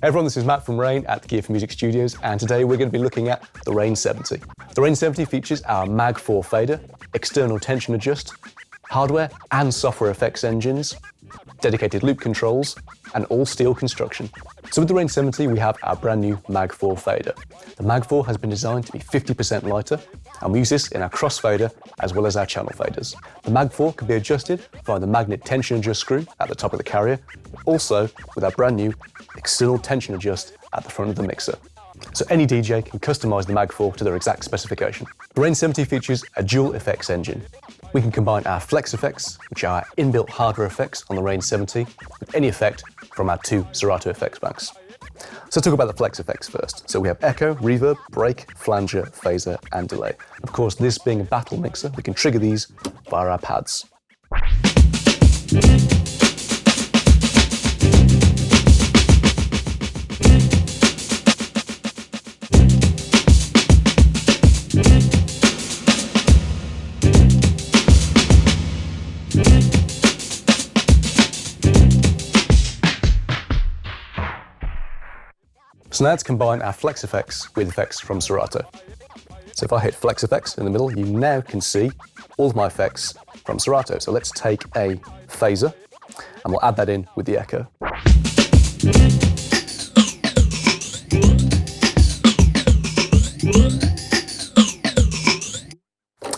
everyone, this is Matt from RANE at the Gear4music studios, and today we're going to be looking at the RANE 70. The RANE 70 features our Mag4 Fader, external tension adjust, hardware and software effects engines, dedicated loop controls, and all steel construction. So with the RANE 70, we have our brand new Mag4 Fader. The Mag4 has been designed to be 50% lighter, and we use this in our crossfader as well as our channel faders. The Mag4 can be adjusted via the magnet tension adjust screw at the top of the carrier, but also with our brand new external tension adjust at the front of the mixer. So any DJ can customize the Mag4 to their exact specification. The RANE 70 features a dual effects engine. We can combine our flex effects, which are inbuilt hardware effects on the RANE 70, with any effect from our two Serato effects banks. So let's talk about the flex effects first. So we have echo, reverb, break, flanger, phaser, and delay. Of course, this being a battle mixer, we can trigger these via our pads. So now let's combine our flex effects with effects from Serato. So if I hit flex effects in the middle, you now can see all of my effects from Serato. So let's take a phaser and we'll add that in with the echo.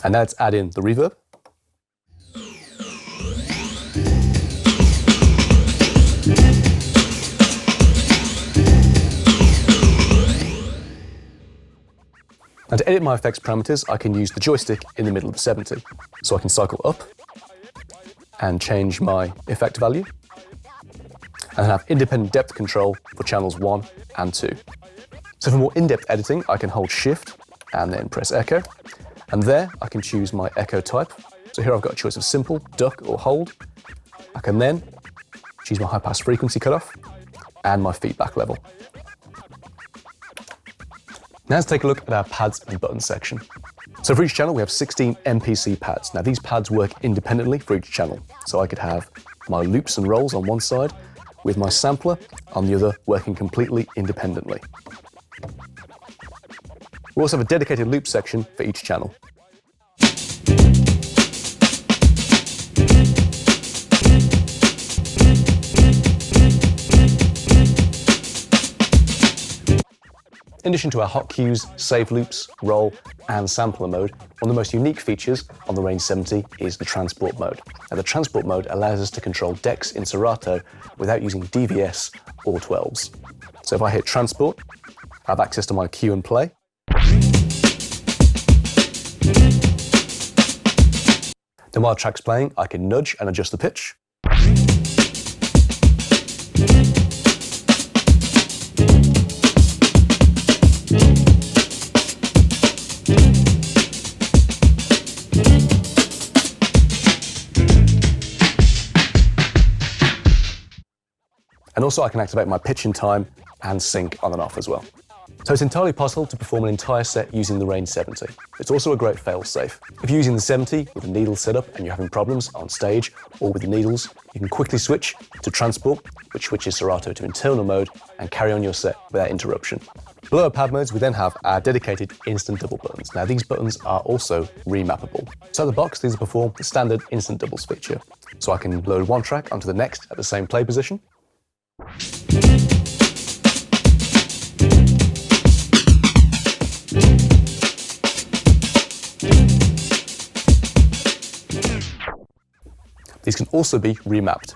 And now let's add in the reverb. And to edit my effects parameters, I can use the joystick in the middle of the 70. So I can cycle up and change my effect value, and then have independent depth control for channels 1 and 2. So for more in-depth editing, I can hold Shift and then press Echo. And there I can choose my echo type. So here I've got a choice of simple, duck, or hold. I can then choose my high pass frequency cutoff and my feedback level. Now let's take a look at our pads and buttons section. So for each channel, we have 16 MPC pads. Now these pads work independently for each channel. So I could have my loops and rolls on one side, with my sampler on the other working completely independently. We also have a dedicated loop section for each channel. In addition to our hotkeys, save loops, roll, and sampler mode, one of the most unique features on the RANE 70 is the transport mode. Now the transport mode allows us to control decks in Serato without using DVS or 12s. So if I hit transport, I have access to my cue and play. Then while the track's playing, I can nudge and adjust the pitch. And also I can activate my pitch and time and sync on and off as well. So it's entirely possible to perform an entire set using the RANE 70. It's also a great fail-safe. If you're using the 70 with a needle setup and you're having problems on stage or with the needles, you can quickly switch to transport, which switches Serato to internal mode, and carry on your set without interruption. Below our pad modes, we then have our dedicated instant double buttons. Now these buttons are also remappable. So out of the box, these perform the standard instant doubles feature. So I can load one track onto the next at the same play position. These can also be remapped.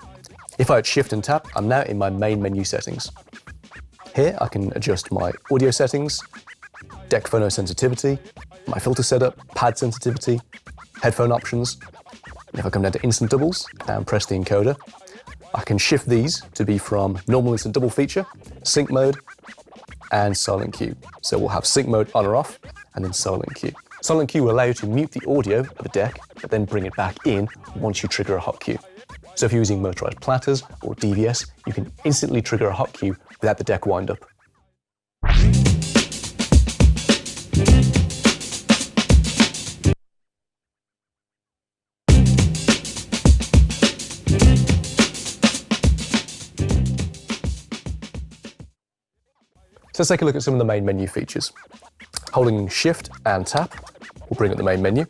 If I hit Shift and tap, I'm now in my main menu settings. Here I can adjust my audio settings, deck phono sensitivity, my filter setup, pad sensitivity, headphone options. And if I come down to instant doubles and press the encoder, I can shift these to be from normal instant double feature, sync mode, and silent cue. So we'll have sync mode on or off, and then silent cue. Silent cue will allow you to mute the audio of a deck, but then bring it back in once you trigger a hot cue. So if you're using motorized platters or DVS, you can instantly trigger a hot cue without the deck wind up. So let's take a look at some of the main menu features. Holding Shift and Tap will bring up the main menu,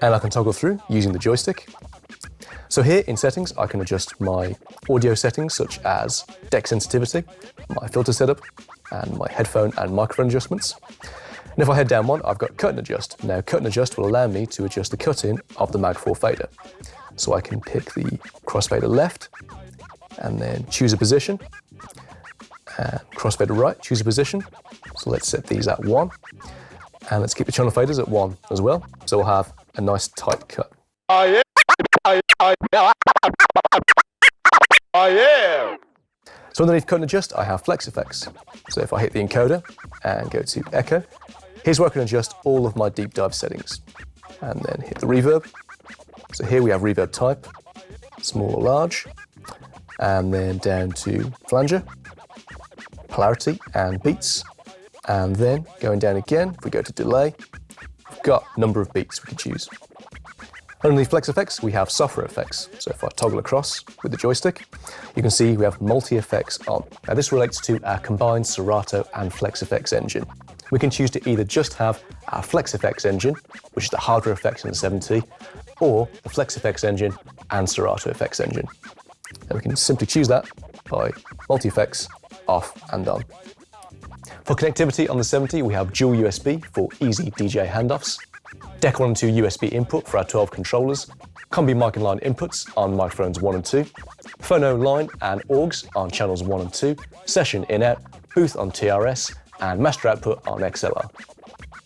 and I can toggle through using the joystick. So here in settings, I can adjust my audio settings such as deck sensitivity, my filter setup, and my headphone and microphone adjustments. And if I head down one, I've got Cut and Adjust. Now, Cut and Adjust will allow me to adjust the cut-in of the Mag4 Fader. So I can pick the crossfader left, and then choose a position, and crossfader right, choose a position. So let's set these at 1, and let's keep the channel faders at 1 as well. So we'll have a nice tight cut. Oh yeah! Oh yeah! So underneath Cut and Adjust, I have Flex Effects. So if I hit the encoder and go to Echo, here's where I can adjust all of my deep dive settings. And then hit the reverb. So here we have reverb type, small or large, and then down to flanger, polarity and beats. And then going down again, if we go to delay, we've got a number of beats we can choose. Underneath Flex Effects, we have software effects. So if I toggle across with the joystick, you can see we have multi-effects on. Now this relates to our combined Serato and Flex Effects engine. We can choose to either just have our Flex Effects engine, which is the hardware effects in the 70, or the Flex Effects engine and Serato effects engine. And we can simply choose that by multi-effects, off and on. For connectivity on the 70, we have dual USB for easy DJ handoffs, Deck 1 and 2 USB input for our 12 controllers, combi mic and line inputs on microphones 1 and 2, phono line and AUX on channels 1 and 2, session in-out, booth on TRS, and master output on XLR.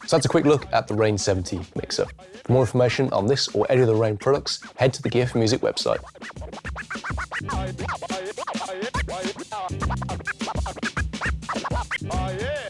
So that's a quick look at the RANE 70 mixer. For more information on this or any of the RANE products, head to the Gear4music website. Oh yeah!